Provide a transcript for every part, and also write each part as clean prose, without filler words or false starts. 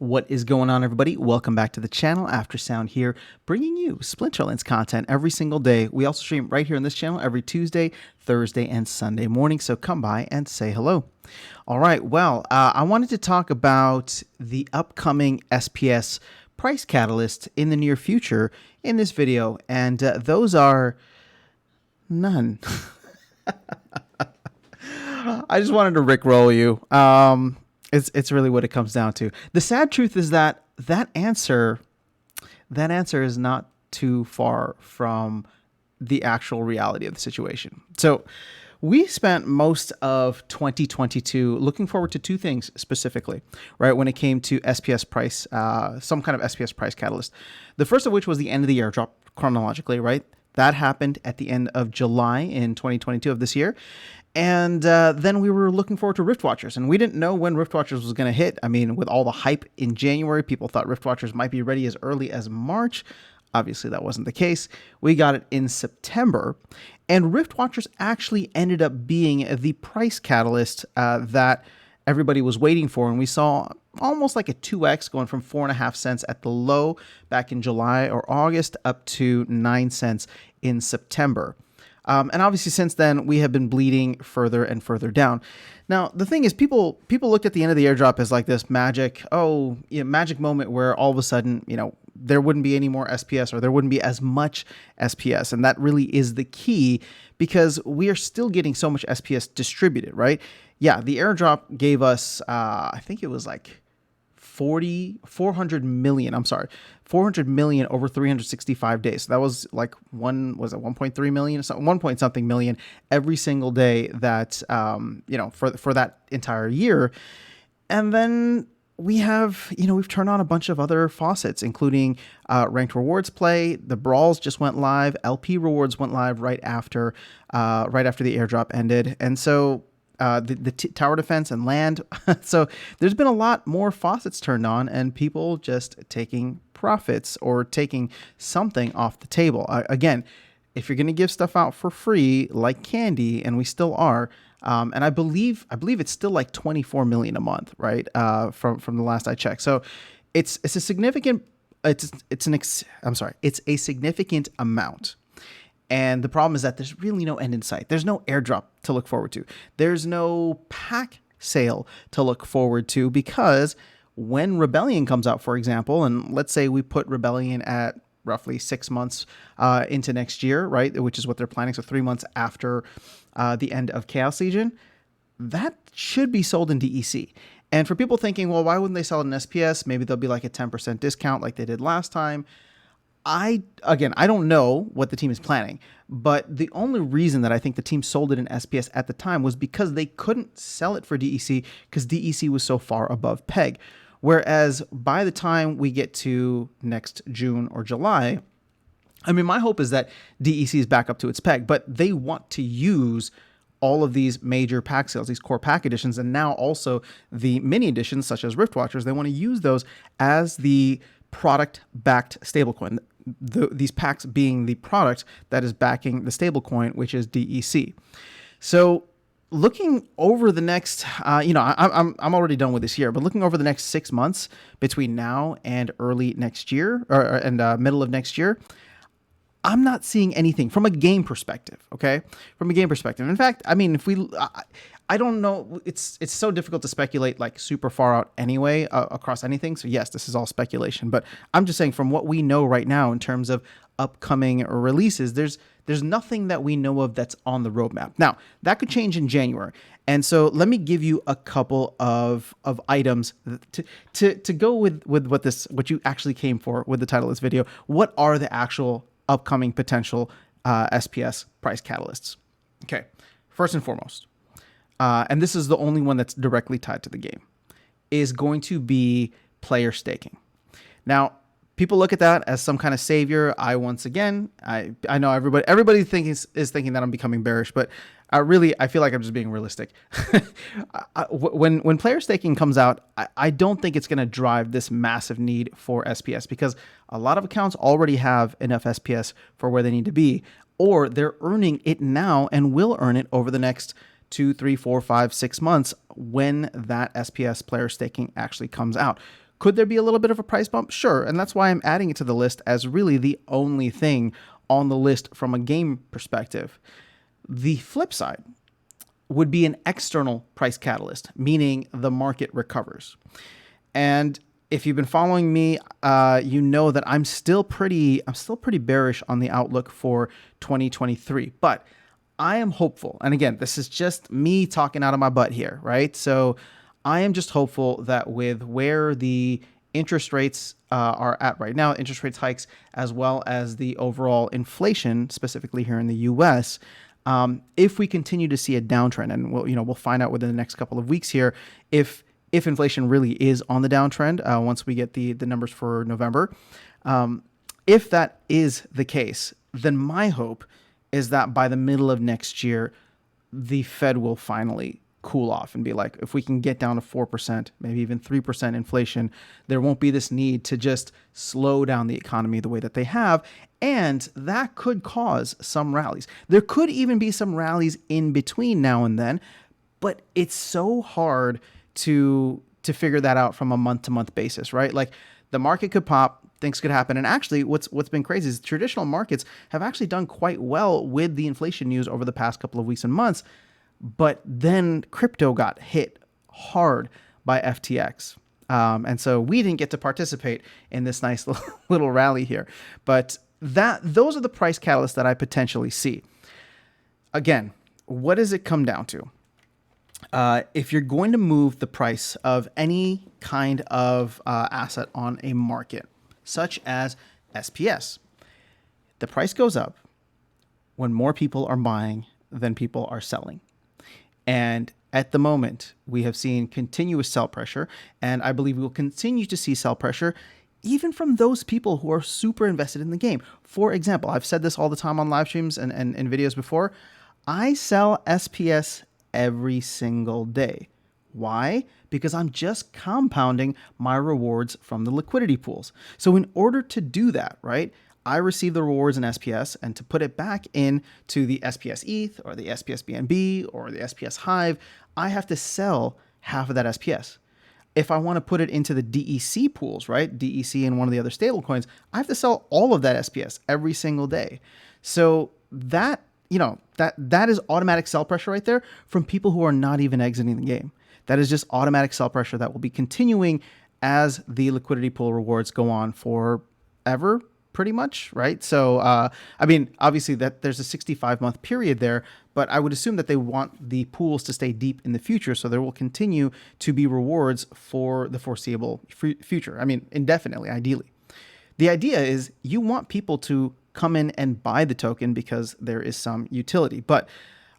What is going on, everybody? Welcome back to the channel. Aftersound here, bringing you Splinterlands content every single day. We also stream right here on this channel every Tuesday, Thursday, and Sunday morning, so come by and say hello. All right, well, I wanted to talk about the upcoming SPS price catalyst in the near future in this video, and those are none. I just wanted to rickroll you. It's really what it comes down to. The sad truth is that that answer is not too far from the actual reality of the situation. So we spent most of 2022 looking forward to two things specifically, right? When it came to SPS price, some kind of SPS price catalyst. The first of which was the end of the airdrop chronologically, right? That happened at the end of July in 2022 of this year. And then we were looking forward to Rift Watchers, and we didn't know when Rift Watchers was going to hit. I mean, with all the hype in January, people thought Rift Watchers might be ready as early as March. Obviously, that wasn't the case. We got it in September, and Rift Watchers actually ended up being the price catalyst that everybody was waiting for, and we saw almost like a 2x going from 4.5 cents at the low back in July or August up to 9 cents in September. And obviously since then, we have been bleeding further and further down. Now, the thing is, people looked at the end of the airdrop as like this magic, magic moment where all of a sudden, there wouldn't be any more SPS, or there wouldn't be as much SPS. And that really is the key, because we are still getting so much SPS distributed, right? Yeah, the airdrop gave us, I think it was like 400 million over 365 days. So that was like 1.3 million, 1 point something million every single day that, for that entire year. And then we have, we've turned on a bunch of other faucets, including ranked rewards play. The brawls just went live. LP rewards went live right after the airdrop ended. And so the tower defense and land. So there's been a lot more faucets turned on, and people just taking profits or taking something off the table. Again, if you're going to give stuff out for free like candy, and we still are, and I believe it's still like 24 million a month, right? From the last I checked. So it's a significant amount. And the problem is that there's really no end in sight. There's no airdrop to look forward to. There's no pack sale to look forward to, because when Rebellion comes out, for example, and let's say we put Rebellion at roughly 6 months into next year, right, which is what they're planning, so 3 months after the end of Chaos Legion, that should be sold in DEC. And for people thinking, well, why wouldn't they sell it in SPS? Maybe there'll be like a 10% discount like they did last time. I don't know what the team is planning, but the only reason that I think the team sold it in SPS at the time was because they couldn't sell it for DEC, because DEC was so far above peg. Whereas by the time we get to next June or July, I mean, my hope is that DEC is back up to its peg, but they want to use all of these major pack sales, these core pack editions, and now also the mini editions such as Rift Watchers. They want to use those as the product-backed stablecoin. These packs being the product that is backing the stablecoin, which is DEC. So looking over the next, I'm already done with this year, but looking over the next 6 months between now and early next year, and middle of next year, I'm not seeing anything from a game perspective. Okay, from a game perspective. In fact, I mean, I don't know. It's so difficult to speculate like super far out anyway across anything. So yes, this is all speculation, but I'm just saying from what we know right now in terms of upcoming releases, there's nothing that we know of that's on the roadmap. Now that could change in January, and so let me give you a couple of items to go with what you actually came for with the title of this video. What are the actual upcoming potential SPS price catalysts? Okay, first and foremost, and this is the only one that's directly tied to the game, is going to be player staking. Now, people look at that as some kind of savior. I know everybody is thinking that I'm becoming bearish, but I feel like I'm just being realistic. When player staking comes out, I don't think it's going to drive this massive need for SPS, because a lot of accounts already have enough SPS for where they need to be, or they're earning it now and will earn it over the next 2, 3, 4, 5, 6 months when that SPS player staking actually comes out. Could there be a little bit of a price bump? Sure. And that's why I'm adding it to the list as really the only thing on the list from a game perspective. The flip side would be an external price catalyst, meaning the market recovers. And if you've been following me, you know that I'm still pretty bearish on the outlook for 2023. But I am hopeful. And again, this is just me talking out of my butt here, right? So I am just hopeful that with where the interest rates are at right now, interest rates hikes, as well as the overall inflation, specifically here in the U.S., if we continue to see a downtrend, and we'll find out within the next couple of weeks here if inflation really is on the downtrend once we get the numbers for November. If that is the case, then my hope is that by the middle of next year, the Fed will finally cool off and be like, if we can get down to 4%, maybe even 3% inflation, there won't be this need to just slow down the economy the way that they have. And that could cause some rallies. There could even be some rallies in between now and then, but it's so hard to figure that out from a month-to-month basis, right? Like the market could pop, things could happen. And actually what's been crazy is traditional markets have actually done quite well with the inflation news over the past couple of weeks and months. But then crypto got hit hard by FTX. And so we didn't get to participate in this nice little rally here. But those are the price catalysts that I potentially see. Again, what does it come down to? If you're going to move the price of any kind of asset on a market, such as SPS, the price goes up when more people are buying than people are selling. And at the moment, we have seen continuous sell pressure, and I believe we will continue to see sell pressure even from those people who are super invested in the game. For example, I've said this all the time on live streams and videos before. I sell SPS every single day. Why? Because I'm just compounding my rewards from the liquidity pools. So in order to do that, right, I receive the rewards in SPS, and to put it back into the SPS ETH or the SPS BNB or the SPS Hive, I have to sell half of that SPS. If I want to put it into the DEC pools, right, DEC and one of the other stable coins, I have to sell all of that SPS every single day. So that is automatic sell pressure right there from people who are not even exiting the game. That is just automatic sell pressure that will be continuing as the liquidity pool rewards go on forever, pretty much, right? So, I mean, obviously that there's a 65-month period there, but I would assume that they want the pools to stay deep in the future. So there will continue to be rewards for the foreseeable future. I mean, indefinitely, ideally. The idea is you want people to come in and buy the token because there is some utility. But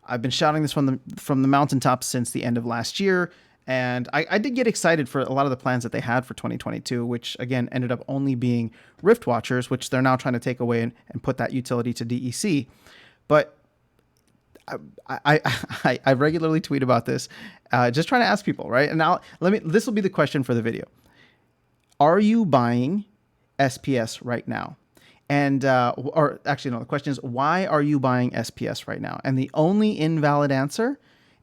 I've been shouting this from the mountaintops since the end of last year. And I did get excited for a lot of the plans that they had for 2022, which again ended up only being Rift Watchers, which they're now trying to take away and put that utility to DEC. But I regularly tweet about this, just trying to ask people, right? And now this will be the question for the video. Are you buying SPS right now? And, or actually, no, the question is, why are you buying SPS right now? And the only invalid answer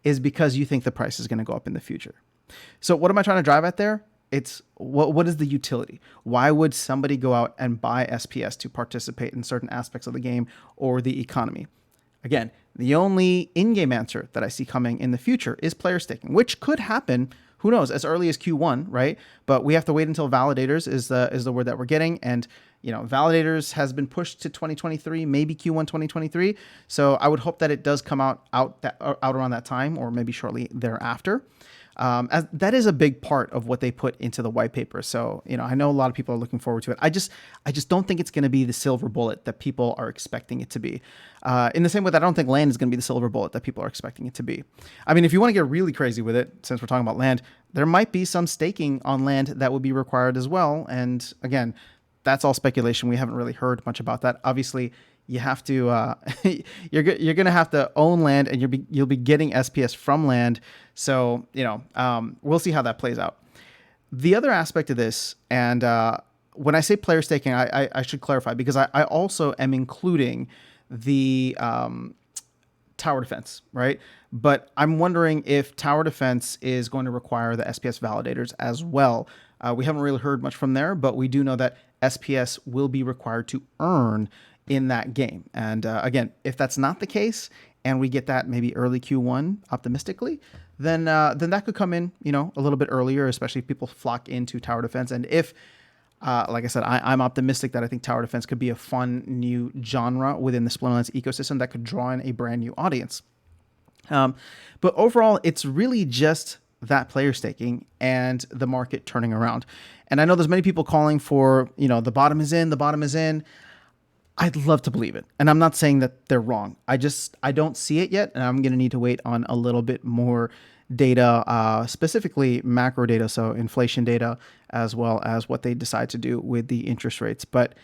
is because you think the price is going to go up in the future. So what am I trying to drive at there? It's what is the utility? Why would somebody go out and buy SPS to participate in certain aspects of the game or the economy? Again, the only in-game answer that I see coming in the future is player staking, which could happen, who knows, as early as Q1, right? But we have to wait until validators is the word that we're getting. And, validators has been pushed to 2023, maybe Q1 2023. So I would hope that it does come out around that time, or maybe shortly thereafter. As that is a big part of what they put into the white paper. So, I know a lot of people are looking forward to it. I just don't think it's going to be the silver bullet that people are expecting it to be. In the same way that I don't think land is going to be the silver bullet that people are expecting it to be. I mean, if you want to get really crazy with it, since we're talking about land, there might be some staking on land that would be required as well. And again, that's all speculation. We haven't really heard much about that. Obviously, you have to you're going to have to own land, and you'll be getting SPS from land. So we'll see how that plays out. The other aspect of this, and when I say player staking, I should clarify, because I also am including the tower defense, right? But I'm wondering if tower defense is going to require the SPS validators as well. We haven't really heard much from there, but we do know that SPS will be required to earn in that game. And again, if that's not the case, and we get that maybe early Q1 optimistically, then that could come in, a little bit earlier, especially if people flock into tower defense. And if like I said, I'm optimistic that I think tower defense could be a fun new genre within the Splinterlands ecosystem that could draw in a brand new audience. But overall, it's really just that player staking and the market turning around. And I know there's many people calling for, the bottom is in, the bottom is in. I'd love to believe it. And I'm not saying that they're wrong. I don't see it yet. And I'm going to need to wait on a little bit more data, specifically macro data. So inflation data, as well as what they decide to do with the interest rates. But,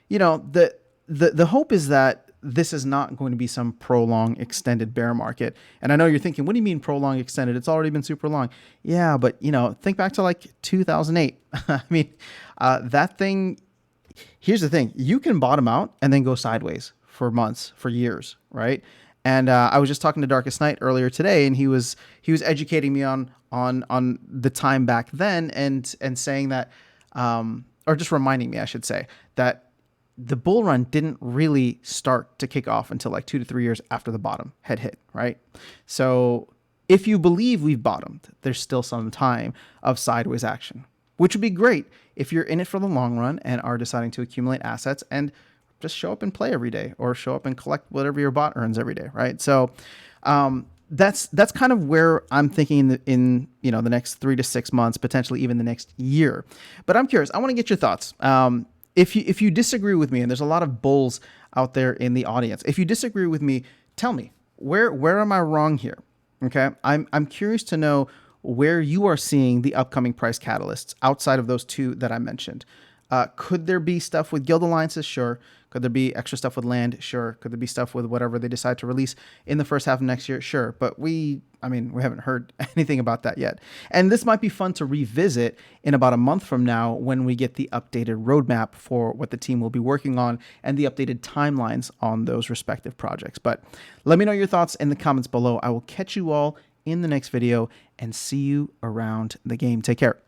the hope is that this is not going to be some prolonged, extended bear market. And I know you're thinking, what do you mean prolonged, extended? It's already been super long. Yeah, but, think back to like 2008. I mean, that thing, here's the thing. You can bottom out and then go sideways for months, for years, right? And I was just talking to Darkest Night earlier today, and he was educating me on the time back then, and saying that, or just reminding me, I should say, that the bull run didn't really start to kick off until like 2 to 3 years after the bottom had hit, right? So if you believe we've bottomed, there's still some time of sideways action, which would be great if you're in it for the long run and are deciding to accumulate assets and just show up and play every day, or show up and collect whatever your bot earns every day, right? So that's kind of where I'm thinking in the next 3 to 6 months, potentially even the next year. But I'm curious. I want to get your thoughts. If you disagree with me, and there's a lot of bulls out there in the audience, if you disagree with me, tell me where am I wrong here? Okay, I'm curious to know where you are seeing the upcoming price catalysts outside of those two that I mentioned. Could there be stuff with guild alliances? Sure. Could there be extra stuff with land? Sure. Could there be stuff with whatever they decide to release in the first half of next year? Sure. But we haven't heard anything about that yet. And this might be fun to revisit in about a month from now, when we get the updated roadmap for what the team will be working on and the updated timelines on those respective projects. But let me know your thoughts in the comments below. I will catch you all in the next video and see you around the game. Take care.